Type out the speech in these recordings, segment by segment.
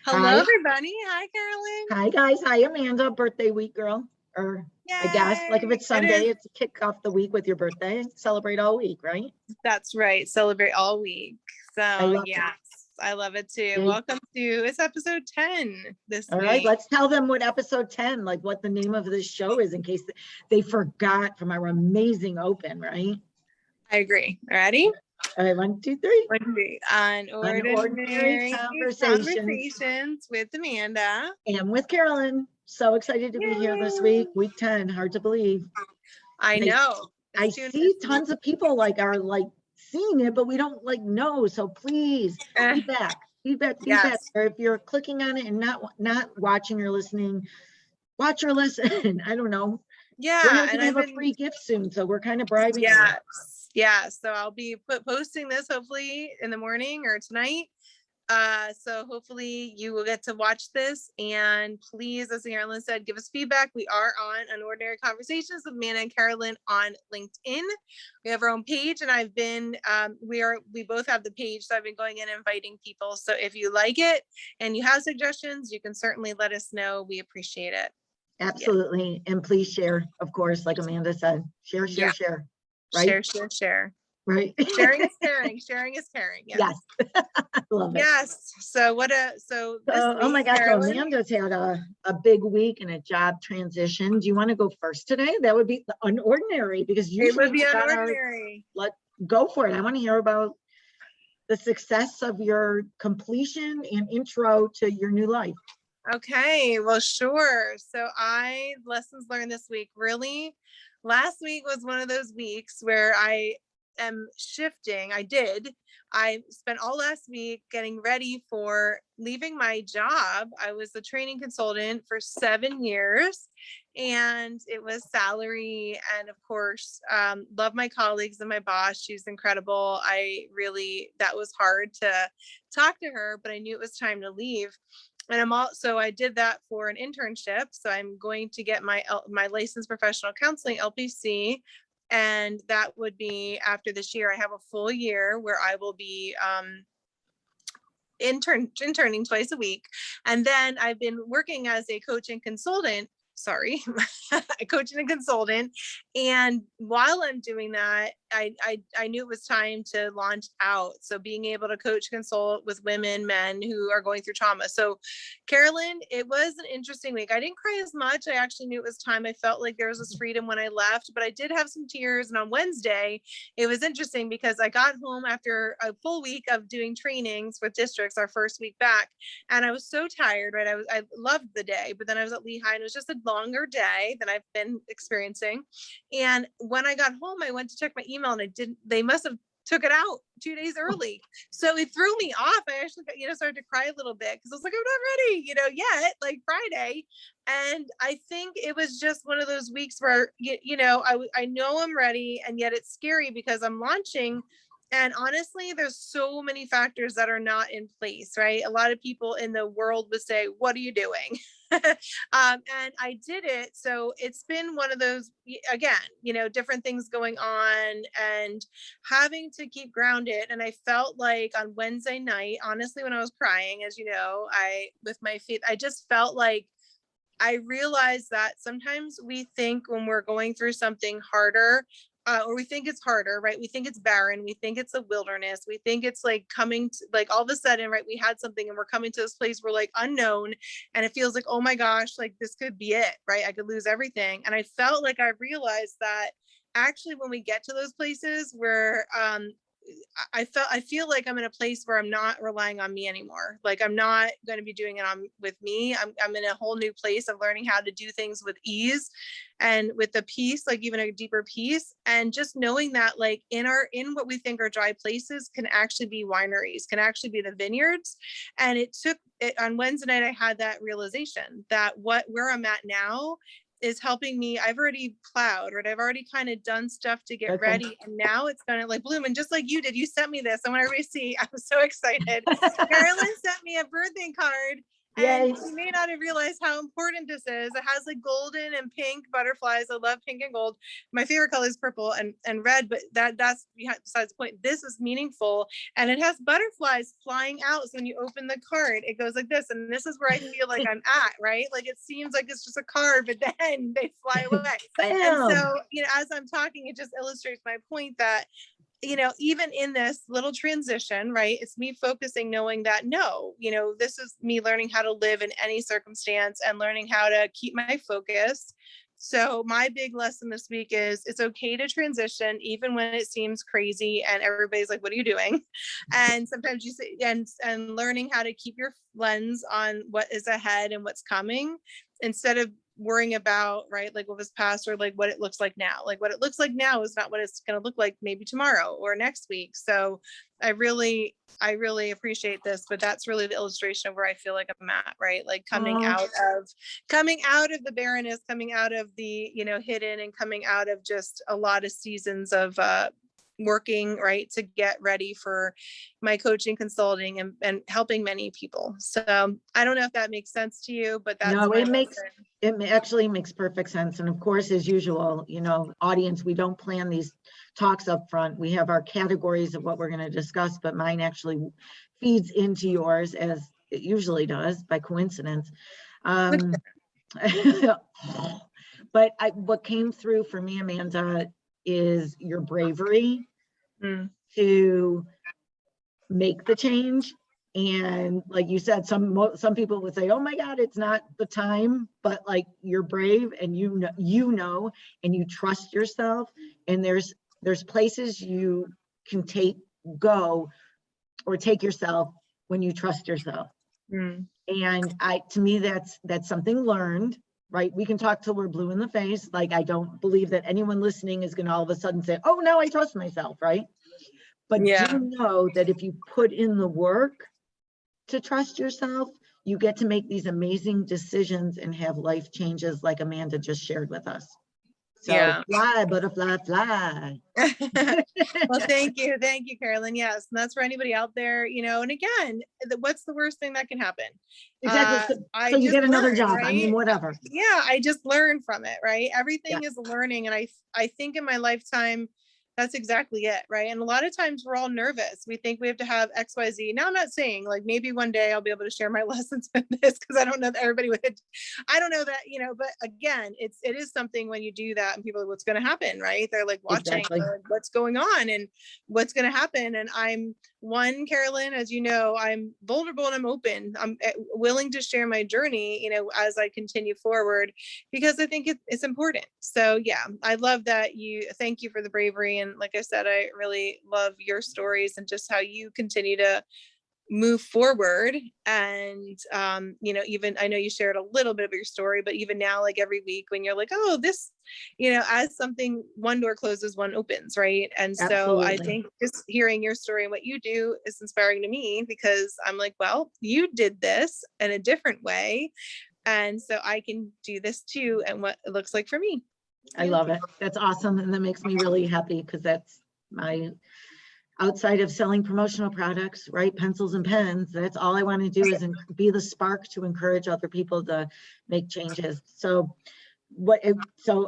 Hello, Hi. everybody. Hi, Carolyn. Hi, guys. Hi, Amanda. Birthday week, girl. Or I guess, like if Yay. it's Sunday, it's a kick off the week with your birthday. Celebrate all week, right? That's right. Celebrate all week. So, yes, I love it too. Okay. Welcome to it's episode 10 this All week. right, let's tell them what episode 10, like what the name of this show is in case they forgot from our amazing open, right? I agree. Ready? All right, 1, 2, 3. Unordinary conversations with Amanda. And with Carolyn. So excited to be here this week. Week 10, hard to believe. I know. I see tons of people are seeing it, but we don't know. So please feedback. Yes. Or if you're clicking on it and not watching or listening, watch or listen. I don't know. Yeah. We're going to have a free gift soon. So we're kind of bribing you. Yeah. So I'll be posting this hopefully in the morning or tonight. So hopefully you will get to watch this, and please, as Carolyn said, give us feedback. We are on Unordinary Conversations with Amanda and Carolyn on LinkedIn. We have our own page, and I've been we both have the page, so I've been going in and inviting people. So if you like it and you have suggestions, you can certainly let us know. We appreciate it. Absolutely. And please share, of course, like Amanda said, share. Right? Share. Right. Sharing is caring. Sharing is caring. Yes. Love it. Yes. So this oh my gosh, so Amanda's had a big week and a job transition. Do you want to go first today? That would be the unordinary, because usually it would be unordinary. Go for it. I want to hear about the success of your completion and intro to your new life. Okay, well, sure. So lessons learned this week. Really, last week was one of those weeks where I am shifting. I spent all last week getting ready for leaving my job. I was a training consultant for 7 years, and it was salary. And of course, love my colleagues and my boss. She's incredible. That was hard to talk to her, but I knew it was time to leave. And I did that for an internship. So I'm going to get my licensed professional counseling, LPC. And that would be after this year. I have a full year where I will be interning twice a week. And then I've been working as a coach and consultant. And while I'm doing that, I knew it was time to launch out. So being able to coach, consult with women, men who are going through trauma. So Carolyn, it was an interesting week. I didn't cry as much. I actually knew it was time. I felt like there was this freedom when I left, but I did have some tears. And on Wednesday, it was interesting because I got home after a full week of doing trainings with districts, our first week back. And I was so tired, right? I loved the day, but then I was at Lehigh and it was just a longer day than I've been experiencing. And when I got home, I went to check my email and they must have took it out 2 days early. So it threw me off. I actually started to cry a little bit because I was like, I'm not ready, yet, like Friday. And I think it was just one of those weeks where, I know I'm ready, and yet it's scary because I'm launching. And honestly, there's so many factors that are not in place, right? A lot of people in the world would say, what are you doing? And I did it. So it's been one of those, again, different things going on and having to keep grounded. And I felt like on Wednesday night, honestly, when I was crying, as you know, with my faith, I just felt like I realized that sometimes we think when we're going through something harder, or we think it's harder, right? We think it's barren. We think it's a wilderness. We think it's like coming to, like all of a sudden, right? We had something and we're coming to this place where like unknown, and it feels like, oh my gosh, like this could be it, right? I could lose everything. And I felt like I realized that actually when we get to those places where, I feel like I'm in a place where I'm not relying on me anymore. Like I'm not going to be doing it with me. I'm in a whole new place of learning how to do things with ease and with the peace, like even a deeper peace. And just knowing that like in what we think are dry places can actually be wineries, can actually be the vineyards. And it took it on Wednesday night. I had that realization that where I'm at now is helping me. I've already plowed, right? I've already kind of done stuff to get ready. And now it's going to like bloom. And just like you did, you sent me this. I want everybody to see. I was so excited. Carolyn sent me a birthday card And Yay. you may not have realized how important this is. It has like golden and pink butterflies. I love pink and gold. My favorite color is purple and red, but that's besides the point. This is meaningful, and it has butterflies flying out. So when you open the card, it goes like this, and this is where I feel like I'm at, right? Like it seems like it's just a card, but then they fly away. And so, as I'm talking, it just illustrates my point that, even in this little transition, right, it's me focusing, knowing that, no, this is me learning how to live in any circumstance and learning how to keep my focus. So my big lesson this week is it's okay to transition, even when it seems crazy and everybody's like, what are you doing? And sometimes you say, and learning how to keep your lens on what is ahead and what's coming, instead of worrying about, right, like what was past, or like what it looks like now. Like what it looks like now is not what it's going to look like maybe tomorrow or next week. So I really appreciate this, but that's really the illustration of where I feel like I'm at, right? Like coming out of the barrenness, coming out of the, hidden, and coming out of just a lot of seasons of working, right, to get ready for my coaching, consulting, and helping many people. So I don't know if that makes sense to you, but that's it actually makes perfect sense. And of course, as usual, audience, we don't plan these talks up front. We have our categories of what we're going to discuss, but mine actually feeds into yours, as it usually does by coincidence. But what came through for me, Amanda, is your bravery to make the change. And like you said, some people would say, oh my God, it's not the time, but like you're brave, and and you trust yourself, and there's places you can take yourself when you trust yourself. And to me, that's something learned, right? We can talk till we're blue in the face. Like, I don't believe that anyone listening is going to all of a sudden say, oh, now I trust myself, right? But do know that if you put in the work to trust yourself, you get to make these amazing decisions and have life changes like Amanda just shared with us. So fly, butterfly, fly. Well, thank you, Carolyn. Yes, and that's for anybody out there, and again, what's the worst thing that can happen? Exactly. So you get another job, right? I mean, whatever. Yeah, I just learned from it, right? Everything is learning, and I think in my lifetime, that's exactly it, right? And a lot of times we're all nervous. We think we have to have XYZ. Now, I'm not saying like maybe one day I'll be able to share my lessons with this, because I don't know that everybody would. I don't know that, but again, it is something when you do that and people are, what's going to happen, right? They're like watching what's going on and what's going to happen. And I'm Carolyn, as you know, I'm vulnerable and I'm open. I'm willing to share my journey, as I continue forward, because I think it's important. So yeah, I love that. Thank you for the bravery. And like I said, I really love your stories and just how you continue to move forward. And, even, I know you shared a little bit of your story, but even now, like every week when you're like, oh, this, as something, one door closes, one opens. Right. And so I think just hearing your story and what you do is inspiring to me, because I'm like, well, you did this in a different way. And so I can do this too. And what it looks like for me. I love it. That's awesome. And that makes me really happy, because that's my, outside of selling promotional products, right? Pencils and pens. That's all I want to do, is be the spark to encourage other people to make changes. So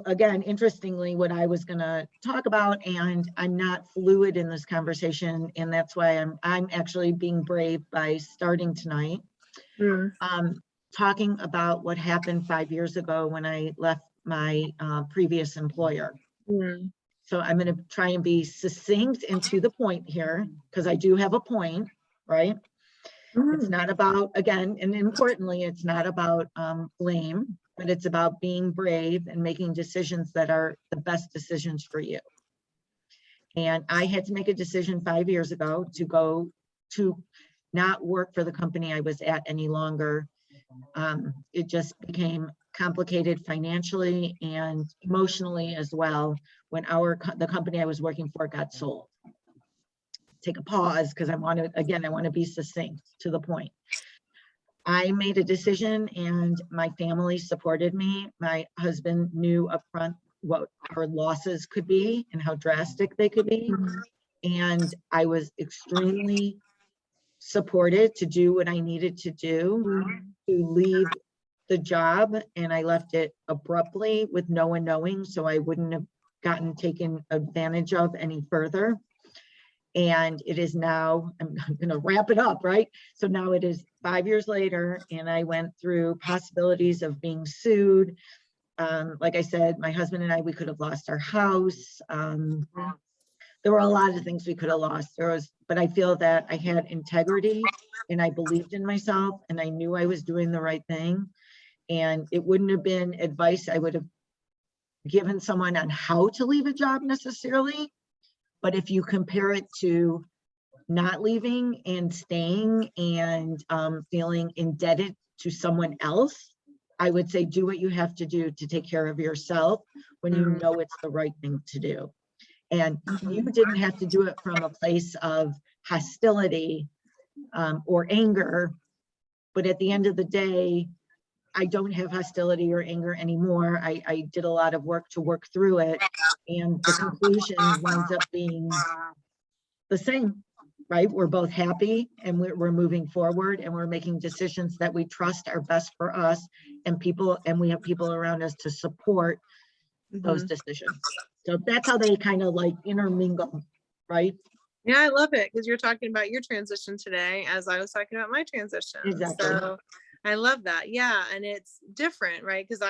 again, interestingly, what I was going to talk about, and I'm not fluid in this conversation, and that's why I'm actually being brave by starting tonight, talking about what happened 5 years ago when I left my previous employer. So I'm going to try and be succinct and to the point here, because I do have a point, right? It's not about, again, and importantly, it's not about blame, but it's about being brave and making decisions that are the best decisions for you. And I had to make a decision 5 years ago to not work for the company I was at any longer. It just became complicated financially and emotionally as well when the company I was working for got sold. Take a pause, because I want to be succinct to the point. I made a decision, and my family supported me. My husband knew upfront what our losses could be and how drastic they could be. And I was extremely supported to do what I needed to do to leave the job, and I left it abruptly with no one knowing, so I wouldn't have gotten taken advantage of any further. And it is now, I'm going to wrap it up, right? So now it is 5 years later, and I went through possibilities of being sued. Like I said, my husband and I, we could have lost our house. There were a lot of things we could have lost. But I feel that I had integrity and I believed in myself and I knew I was doing the right thing. And it wouldn't have been advice I would have given someone on how to leave a job necessarily. But if you compare it to not leaving and staying and feeling indebted to someone else, I would say do what you have to do to take care of yourself when you know it's the right thing to do. And you didn't have to do it from a place of hostility or anger. But at the end of the day, I don't have hostility or anger anymore. I did a lot of work to work through it. And the conclusion winds up being the same, right? We're both happy and we're moving forward and we're making decisions that we trust are best for us and we have people around us to support those decisions. So that's how they kind of like intermingle, right? Yeah, I love it because you're talking about your transition today as I was talking about my transition. Exactly. So I love that. Yeah. And it's different, right? Because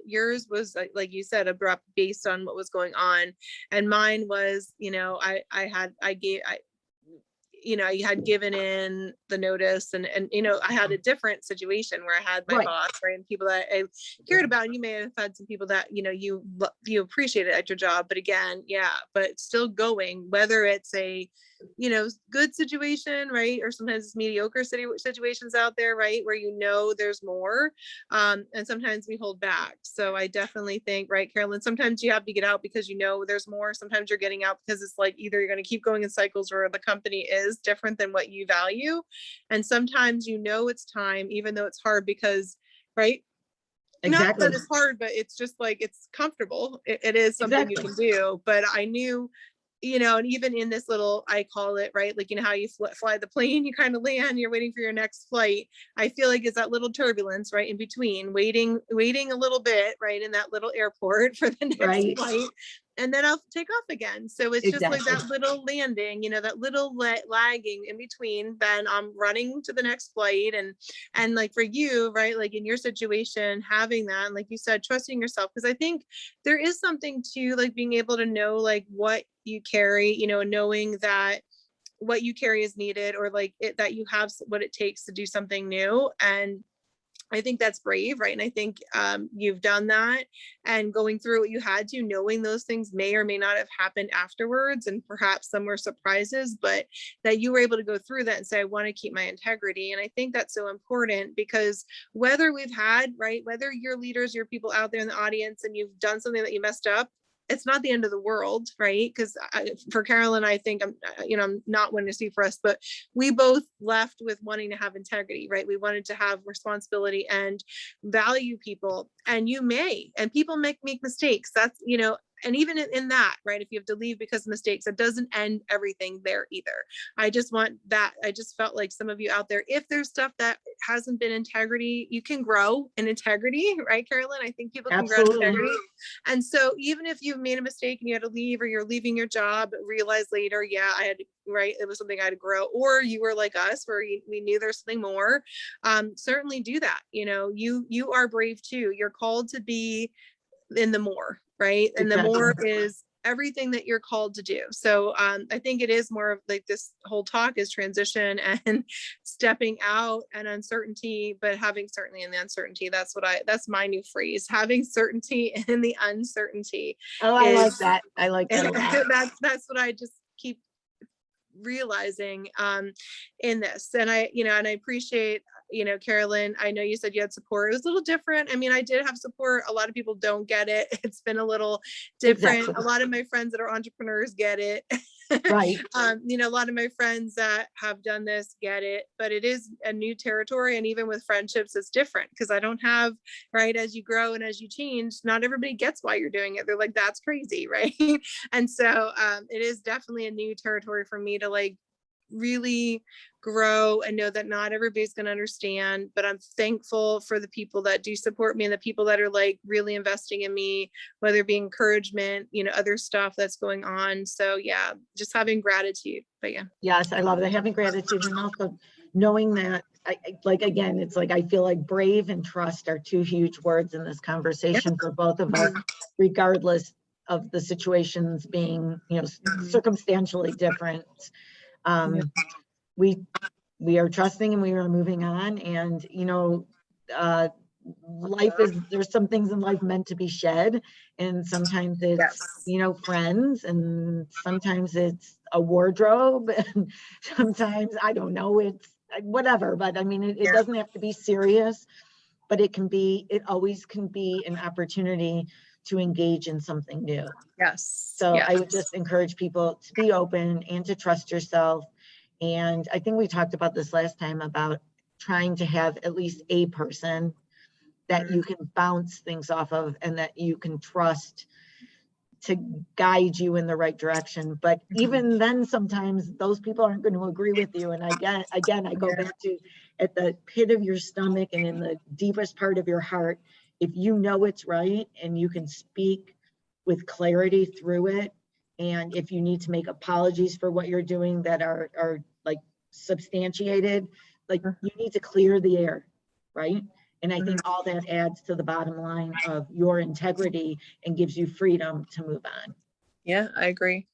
yours was like you said, abrupt based on what was going on. And mine was, I had given in the notice and I had a different situation where I had my boss, right? And people that I cared about, and you may have had some people that, you appreciated at your job, but again, but still going, whether it's a, good situation, right? Or sometimes it's mediocre situations out there, right? Where, there's more. And sometimes we hold back. So I definitely think, right, Carolyn, sometimes you have to get out because, there's more. Sometimes you're getting out because it's like, either you're going to keep going in cycles or the company is different than what you value. And sometimes, it's time, even though it's hard because, right. Exactly. Not that it's hard, but it's just like, it's comfortable. It is something you can do, but I knew, and even in this little, I call it, right, like, how you fly the plane, you kind of land, you're waiting for your next flight. I feel like it's that little turbulence, right, in between, waiting a little bit, right, in that little airport for the next flight, and then I'll take off again. So it's just like that little landing, that little lagging in between, then I'm running to the next flight. And like for you, right, like in your situation, having that, and like you said, trusting yourself, because I think there is something to like being able to know like what you carry, knowing that what you carry is needed, or like that you have what it takes to do something new. And I think that's brave, right? And I think you've done that, and going through what you had to, knowing those things may or may not have happened afterwards, and perhaps some were surprises, but that you were able to go through that and say, I want to keep my integrity. And I think that's so important, because whether your leaders, your people out there in the audience, and you've done something that you messed up, it's not the end of the world, right? Because for Carolyn, I think I'm not wanting to speak for us, but we both left with wanting to have integrity, right? We wanted to have responsibility and value people, and people make mistakes. That's, and even in that, right, if you have to leave because of mistakes, that doesn't end everything there either. I just felt like some of you out there, if there's stuff that hasn't been integrity, you can grow in integrity, right, Carolyn? I think people can grow in integrity. And so even if you've made a mistake and you had to leave, or you're leaving your job, realize later, I had to, right, it was something I had to grow, or you were like us, where we knew there's something more, certainly do that. You are brave too. You're called to be in the more, right? And the more is everything that you're called to do. So I think it is more of like this whole talk is transition and stepping out and uncertainty, but having certainty in the uncertainty. That's my new phrase, having certainty in the uncertainty. Oh, I like that. I like that. That's what I just keep realizing in this. And I appreciate, Carolyn, I know you said you had support. It was a little different. I mean, I did have support. A lot of people don't get it. It's been a little different. Exactly. A lot of my friends that are entrepreneurs get it. Right. A lot of my friends that have done this get it, but it is a new territory. And even with friendships, it's different, because I don't have, right, as you grow and as you change, not everybody gets why you're doing it. They're like, that's crazy, right? And so it is definitely a new territory for me to like really grow and know that not everybody's going to understand, but I'm thankful for the people that do support me and the people that are like really investing in me, whether it be encouragement, you know, other stuff that's going on. So yeah, just having gratitude. But yeah. Yes, I love that. Having gratitude, and also knowing that, like, again, it's like, I feel like brave and trust are two huge words in this conversation for both of us, regardless of the situations being, you know, circumstantially different. We are trusting and we are moving on, and, you know, life is, there's some things in life meant to be shed, and sometimes it's, you know, friends, and sometimes it's a wardrobe, and sometimes, I don't know, it's whatever, but I mean, it doesn't have to be serious, but it always can be an opportunity to engage in something new. Yes. So I would just encourage people to be open and to trust yourself. And I think we talked about this last time, about trying to have at least a person that you can bounce things off of and that you can trust to guide you in the right direction. But even then, sometimes those people aren't going to agree with you. And I go back to, at the pit of your stomach and in the deepest part of your heart, if you know it's right and you can speak with clarity through it, and if you need to make apologies for what you're doing that are like substantiated, like, you need to clear the air, right? And I think all that adds to the bottom line of your integrity and gives you freedom to move on. Yeah, I agree.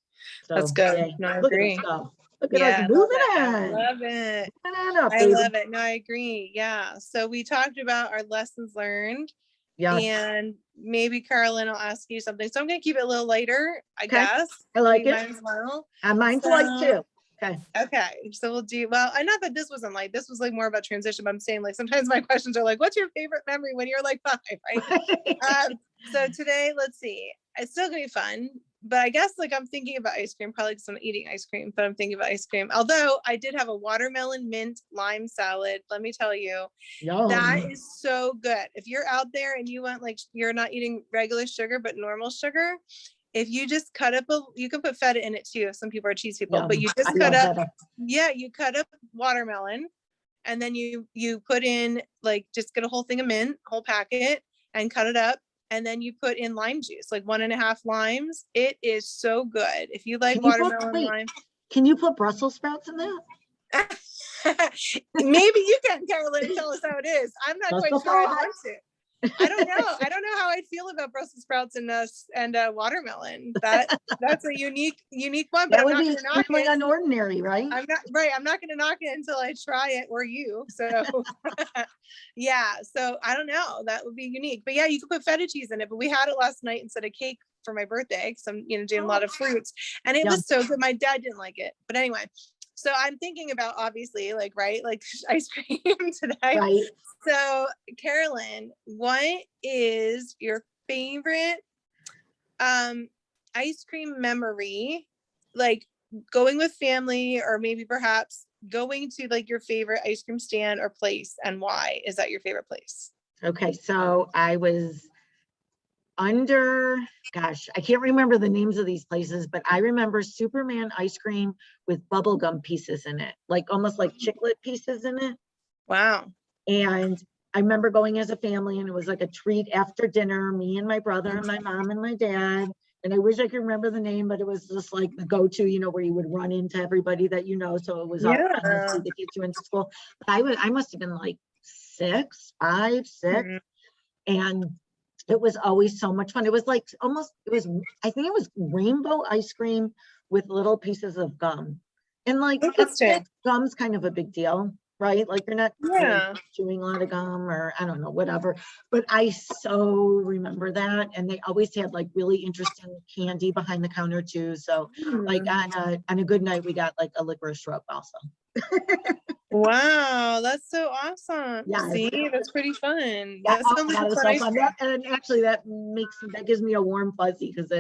So, that's good. No, I look agree. at us go. Look at us moving on. I love it. Up, I love it. No, I agree. Yeah. So we talked about our lessons learned. Yes. And maybe Carolyn, I'll ask you something. So I'm going to keep it a little lighter, I guess. I like it. Might as well. Mine's light too. Okay. So we'll do, well, I know that this wasn't light. This was like more about transition, but I'm saying, like, sometimes my questions are like, what's your favorite memory when you're like 5, right? So today, let's see. It's still gonna be fun, but I guess, like, I'm thinking about ice cream, probably because I'm eating ice cream, but I'm thinking about ice cream. Although I did have a watermelon mint lime salad. Let me tell you, that is so good. If you're out there and you want, like, you're not eating regular sugar, but normal sugar, if you just cut up you can put feta in it too. Some people are cheese people, but you just cut up, you cut up watermelon, and then you put in, like, just get a whole thing of mint, whole packet, and cut it up. And then you put in lime juice, like 1.5 limes. It is so good. If you like watermelon lime. Can you put Brussels sprouts in that? Maybe you can, Carolyn, tell us how it is. I'm not quite sure I want to. I don't know how I'd feel about Brussels sprouts and watermelon. That's a unique one, but that would be extremely unordinary, right? I'm not going to knock it until I try it, or you. So yeah. So I don't know. That would be unique. But yeah, you could put feta cheese in it. But we had it last night instead of cake for my birthday. So I'm, doing a lot of fruits, and it was so good. My dad didn't like it, but anyway. So I'm thinking about, obviously, like, right, like ice cream today. Right. So Carolyn, what is your favorite ice cream memory? Like, going with family, or maybe perhaps going to, like, your favorite ice cream stand or place, and why is that your favorite place? Okay, so I was gosh, I can't remember the names of these places, but I remember Superman ice cream with bubblegum pieces in it, like almost like chiclet pieces in it. Wow. And I remember going as a family, and it was like a treat after dinner, me and my brother and my mom and my dad. And I wish I could remember the name, but it was just like the go-to, where you would run into everybody that so it was all fun to get you into school. But I must have been like 5, 6, and it was always so much fun. It was like I think it was rainbow ice cream with little pieces of gum. And like, gum's kind of a big deal, right? Like, you're not really chewing a lot of gum, or I don't know, whatever. But I so remember that. And they always had like really interesting candy behind the counter too. So like on a good night, we got like a licorice rub also. Wow, that's so awesome. Yeah, see, that's pretty fun. That was so fun. And actually that gives me a warm fuzzy, because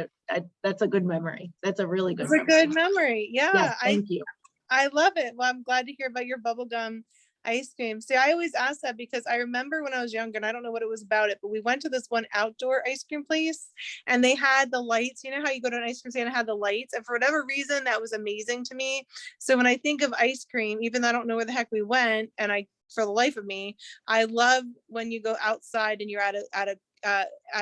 that's a good memory. That's a really good memory. It's a good memory. Yeah. Yes, thank you. I love it. Well, I'm glad to hear about your bubblegum Ice cream. See, I always ask that because I remember when I was younger, and I don't know what it was about it, but we went to this one outdoor ice cream place and they had the lights. You know how you go to an ice cream stand and had the lights? And for whatever reason, that was amazing to me. So when I think of ice cream, even though I don't know where the heck we went, and for the life of me, I love when you go outside and you're at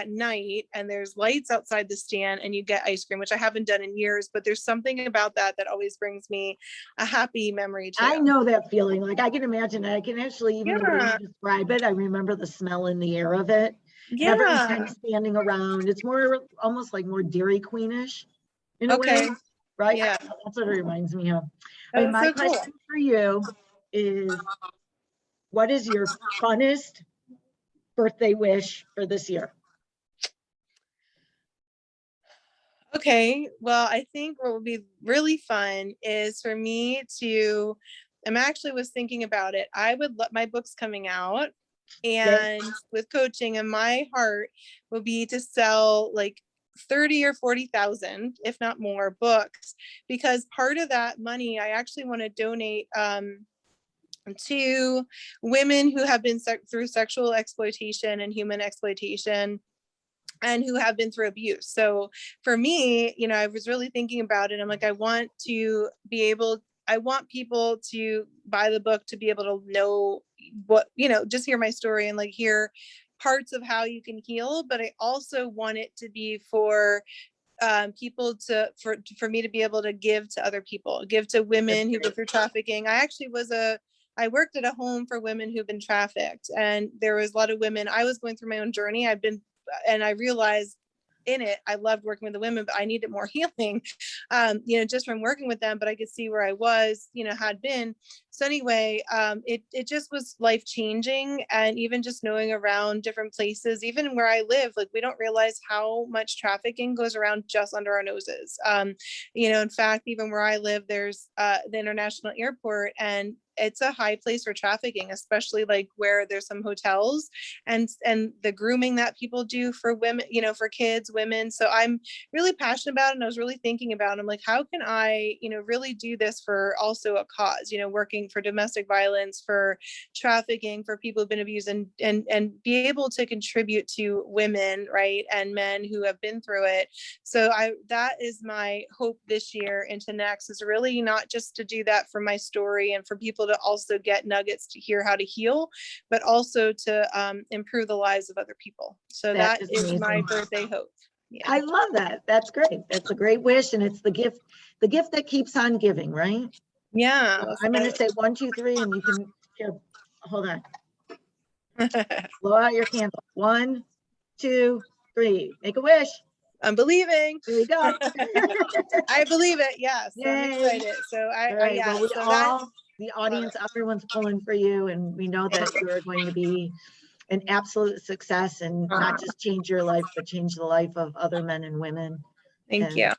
night and there's lights outside the stand and you get ice cream, which I haven't done in years, but there's something about that always brings me a happy memory too. I know that feeling. Like I can imagine it. I can actually, even the way you describe it, I remember the smell in the air of it. Yeah. Everyone's kind of standing around. It's more almost like more Dairy Queenish in a way, right? Yeah. That's what it reminds me of. That's My so question cool. for you is, what is your funnest birthday wish for this year? Okay, well, I think what would be really fun is for me to, was thinking about it. I would let my books coming out, and with coaching, and my heart would be to sell like 30 or 40,000, if not more, books, because part of that money I actually want to donate to women who have been through sexual exploitation and human exploitation, and who have been through abuse. So for me, I was really thinking about it. I'm like, I want people to buy the book to be able to know what, just hear my story and like hear parts of how you can heal. But I also want it to be for people for me to be able to give to other people, give to women who go through trafficking. I worked at a home for women who've been trafficked, and there was a lot of women. I was going through my own journey. And I realized in it, I loved working with the women, but I needed more healing, just from working with them. But I could see where I was, had been. So anyway, it just was life changing. And even just knowing around different places, even where I live, like we don't realize how much trafficking goes around just under our noses. In fact, even where I live, there's the international airport, and it's a high place for trafficking, especially like where there's some hotels and the grooming that people do for women, for kids, women. So I'm really passionate about it. And I was really thinking about, I'm like, how can I, really do this for also a cause, working for domestic violence, for trafficking, for people who've been abused, and be able to contribute to women, right, and men who have been through it. So that is my hope this year into next, is really not just to do that for my story and for people to also get nuggets to hear how to heal, but also to improve the lives of other people. So that is my birthday hope. Yeah. I love that. That's great. That's a great wish. And it's the gift that keeps on giving, right? Yeah. So I'm going to say 1, 2, 3, and you can here. Hold on. Blow out your candle. 1, 2, 3. Make a wish. I'm believing. There you go. I believe it. Yes. Yay. I'm excited. So the audience, everyone's pulling for you, and we know that you are going to be an absolute success, and not just change your life, but change the life of other men and women. Thank you.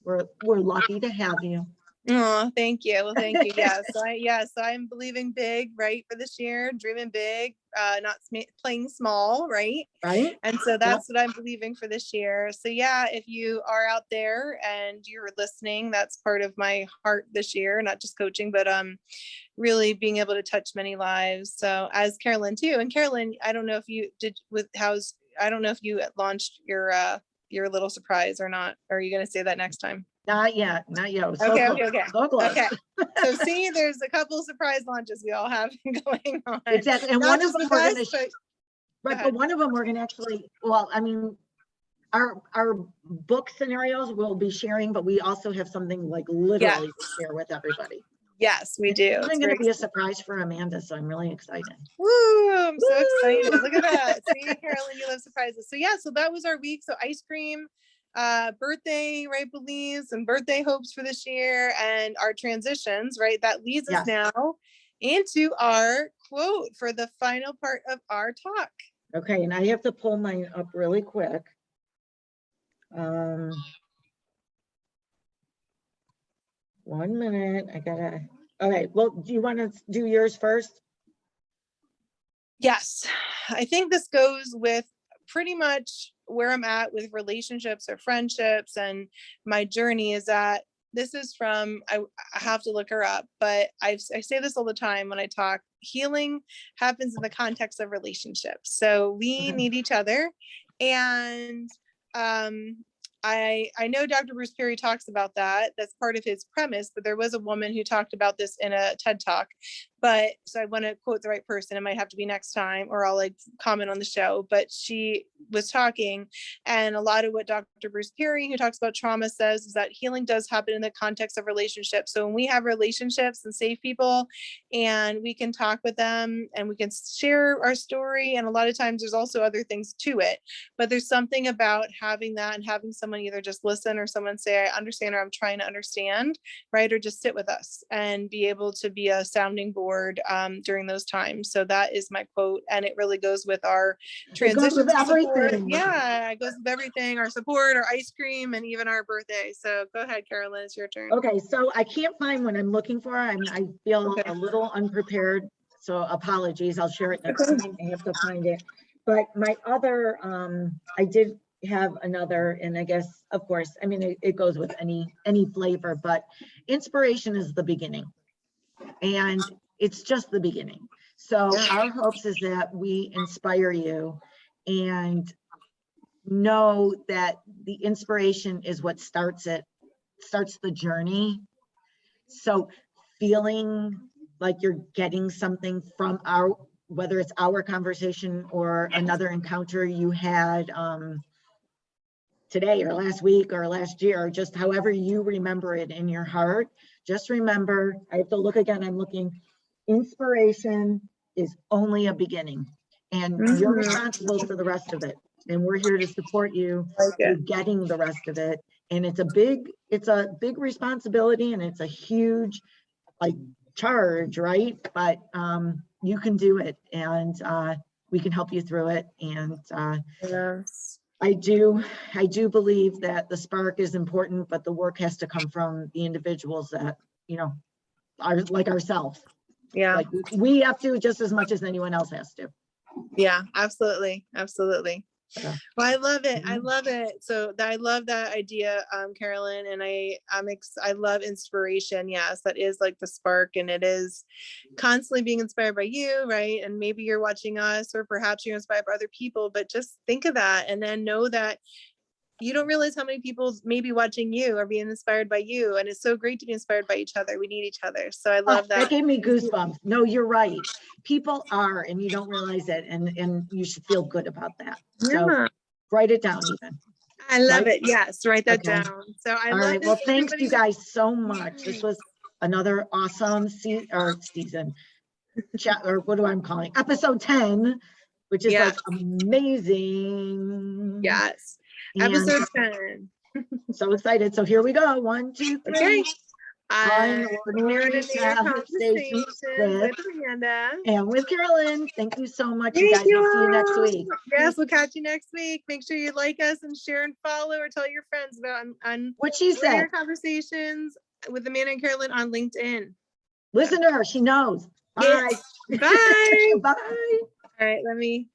We're lucky to have you. Oh, thank you. Well, thank you. So I'm believing big, right, for this year, dreaming big, not playing small, right? Right. And so that's what I'm believing for this year. So yeah, if you are out there and you're listening, that's part of my heart this year, not just coaching, but really being able to touch many lives. So as Carolynn too, and Carolynn, I don't know if you did I don't know if you launched your little surprise or not. Or are you going to say that next time? Not yet. So okay. So close. Okay. So see, there's a couple surprise launches we all have going on. Exactly. And one of them we're going to, but one of them we're going to actually, our book scenarios we'll be sharing, but we also have something like literally to share with everybody. Yes, we do. It's going to be a surprise for Amanda, so I'm really excited. Woo! I'm so excited. Look at that. See, Carolynn, you love surprises. So yeah, so that was our week. So ice cream, birthday, right, beliefs and birthday hopes for this year, and our transitions, right? That leads us now into our quote for the final part of our talk. Okay, and I have to pull mine up really quick. 1 minute. Okay, well, do you want to do yours first? Yes, I think this goes with pretty much where I'm at with relationships or friendships, and my journey is that this is from, I have to look her up, but I say this all the time when I talk. Healing happens in the context of relationships. So we need each other. And I know Dr. Bruce Perry talks about that. That's part of his premise, but there was a woman who talked about this in a TED Talk. But so I want to quote the right person. It might have to be next time, or I'll like comment on the show. But she was talking, and a lot of what Dr. Bruce Perry, who talks about trauma, says is that healing does happen in the context of relationships. So when we have relationships and safe people, and we can talk with them and we can share our story, and a lot of times there's also other things to it, but there's something about having that and having someone either just listen or someone say, I understand, or I'm trying to understand, right? Or just sit with us and be able to be a sounding board during those times. So that is my quote, and it really goes with our transition support. Yeah, it goes with everything, our support, our ice cream, and even our birthday. So go ahead, Carolyn, it's your turn. Okay, so I can't find what I'm looking for. I feel a little unprepared, so apologies. I'll share it next time. I have to find it. But my other, I did have another, and I guess, of course, I mean, it goes with any flavor, but inspiration is the beginning, and it's just the beginning. So our hopes is that we inspire you and know that the inspiration is what starts the journey. So feeling like you're getting something from whether it's our conversation or another encounter you had today or last week or last year, or just however you remember it in your heart, just remember, I have to look again, I'm looking, inspiration is only a beginning, and you're responsible for the rest of it. And we're here to support you through getting the rest of it. And it's a big responsibility, and it's a huge like charge, right? But you can do it, and we can help you through it. And Yes. I do believe that the spark is important, but the work has to come from the individuals that, you know, are like ourselves. Yeah. Like we have to just as much as anyone else has to. Yeah, absolutely. Absolutely. Yeah. Well, I love it. I love it. So I love that idea, Carolyn, and I love inspiration. Yes, that is like the spark, and it is constantly being inspired by you, right? And maybe you're watching us, or perhaps you're inspired by other people, but just think of that, and then know that you don't realize how many people maybe watching you are being inspired by you. And it's so great to be inspired by each other. We need each other. So I love that. That gave me goosebumps. No, you're right. People are, and you don't realize it. And you should feel good about that. Yeah. So write it down even. I love it. Yes. Write that down. So I love right. Well, thanks you guys so much. This was another awesome season. Chat, or what do I'm calling? Episode 10, which is like amazing. Yes. Episode 10. So excited. So here we go. 1, 2, 3. Okay. Unordinary conversations with Amanda and with Carolyn. Thank you so much, you guys. We'll see you next week. Yes, we'll catch you next week. Make sure you like us and share and follow, or tell your friends about what she said. Conversations with Amanda and Carolyn on LinkedIn. Listen to her. She knows. Bye. Yes. Bye. Bye. All right. Let me